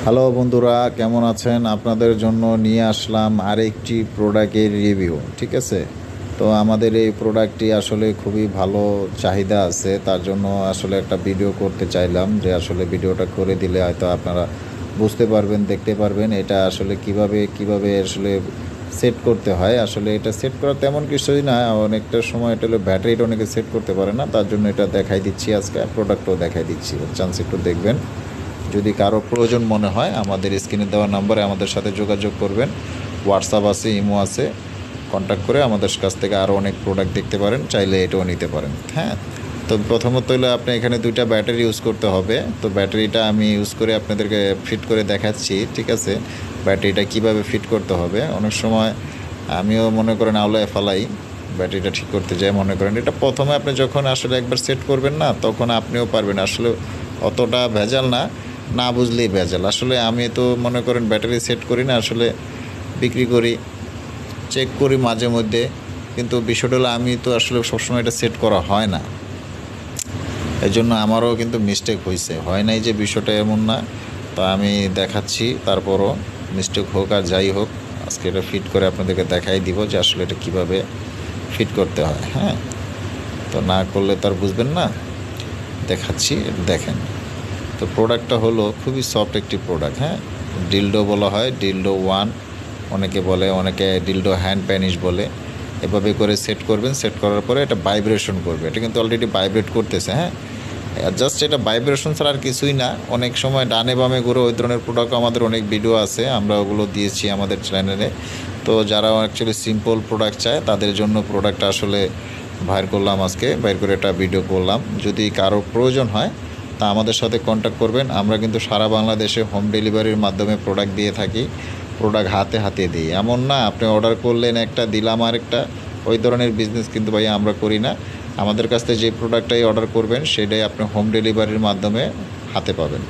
Hello বন্ধুরা, কেমন আছেন? আপনাদের জন্য নিয়ে আসলাম আরেকটি প্রোডাক্টের রিভিউ। ঠিক আছে, তো আমাদের এই প্রোডাক্টটি আসলে খুবই ভালো চাহিদা আছে, তার জন্য আসলে একটা ভিডিও করতে চাইলাম, যে আসলে ভিডিওটা করে দিলে হয়তো আপনারা বুঝতে পারবেন, দেখতে পারবেন এটা আসলে কিভাবে আসলে সেট করতে হয়। আসলে এটা সেট করা তেমন কিছুই না, অনেকটা সময় এটা হলো ব্যাটারিটা অনেকে সেট করতে পারে না, তার জন্য এটা দেখাই দিচ্ছি আজকে, প্রোডাক্টও দেখাই দিচ্ছি, চান্স একটু দেখবেন। যদি কারো প্রয়োজন মনে হয় আমাদের স্ক্রিনে দেওয়া নাম্বারে আমাদের সাথে যোগাযোগ করবেন। হোয়াটসঅ্যাপ আছে, ইমো আছে, কন্ট্যাক্ট করে আমাদের কাছ থেকে আরও অনেক প্রোডাক্ট দেখতে পারেন, চাইলে এটাও নিতে পারেন। হ্যাঁ, তো প্রথমত হলো আপনি এখানে দুইটা ব্যাটারি ইউজ করতে হবে। তো ব্যাটারিটা আমি ইউজ করে আপনাদেরকে ফিট করে দেখাচ্ছি। ঠিক আছে, ব্যাটারিটা কিভাবে ফিট করতে হবে। অনেক সময় আমিও মনে করেন আওলায় ফালাই ব্যাটারিটা ঠিক করতে যাই, মনে করেন এটা প্রথমে আপনি যখন আসলে একবার সেট করবেন না, তখন আপনিও পারবেন। আসলে অতটা ভেজাল না, না বুঝলেই ভেজাল। আসলে আমি তো মনে করেন ব্যাটারি সেট করি না, আসলে বিক্রি করি, চেক করি মাঝে মধ্যে, কিন্তু বিষয়টা হলো আমি তো আসলে সবসময় এটা সেট করা হয় না, এই জন্য আমারও কিন্তু মিস্টেক হয়েছে, হয় নাই যে বিষয়টা এমন না। তো আমি দেখাচ্ছি, তারপরও মিস্টেক হোক আর যাই হোক, আজকে এটা ফিট করে আপনাদেরকে দেখাই দিব যে আসলে এটা কীভাবে ফিট করতে হয়। হ্যাঁ, তো না করলে তো আর বুঝবেন না, দেখাচ্ছি, দেখেন। তো প্রোডাক্টটা হলো খুবই সফট একটি প্রোডাক্ট। হ্যাঁ, ডিলডো বলা হয়, ডিলডো ওয়ান অনেকে বলে, অনেকে ডিলডো হ্যান্ড প্যানিশ বলে। এভাবে করে সেট করবেন, সেট করার পরে এটা ভাইব্রেশন করবে, এটা কিন্তু অলরেডি ভাইব্রেট করতেছে। হ্যাঁ, জাস্ট এটা ভাইব্রেশন ছাড়া আর কিছুই না। অনেক সময় ডানে বামে ঘুরে ওই ধরনের প্রোডাক্ট আমাদের অনেক ভিডিও আছে, আমরা ওগুলো দিয়েছি আমাদের চ্যানেলে। তো যারা অ্যাকচুয়ালি সিম্পল প্রোডাক্ট চায় তাদের জন্য প্রোডাক্টটা আসলে বাইর করলাম, আজকে বাইর করে একটা ভিডিও করলাম। যদি কারো প্রয়োজন হয় তা আমাদের সাথে কন্ট্যাক্ট করবেন। আমরা কিন্তু সারা বাংলাদেশে হোম ডেলিভারির মাধ্যমে প্রোডাক্ট দিয়ে থাকি, প্রোডাক্ট হাতে হাতে দিই। এমন না আপনি অর্ডার করলেন একটা, দিলাম আর একটা, ওই ধরনের বিজনেস কিন্তু ভাই আমরা করি না। আমাদের কাছ থেকে যে প্রোডাক্টটাই অর্ডার করবেন সেটাই আপনি হোম ডেলিভারির মাধ্যমে হাতে পাবেন।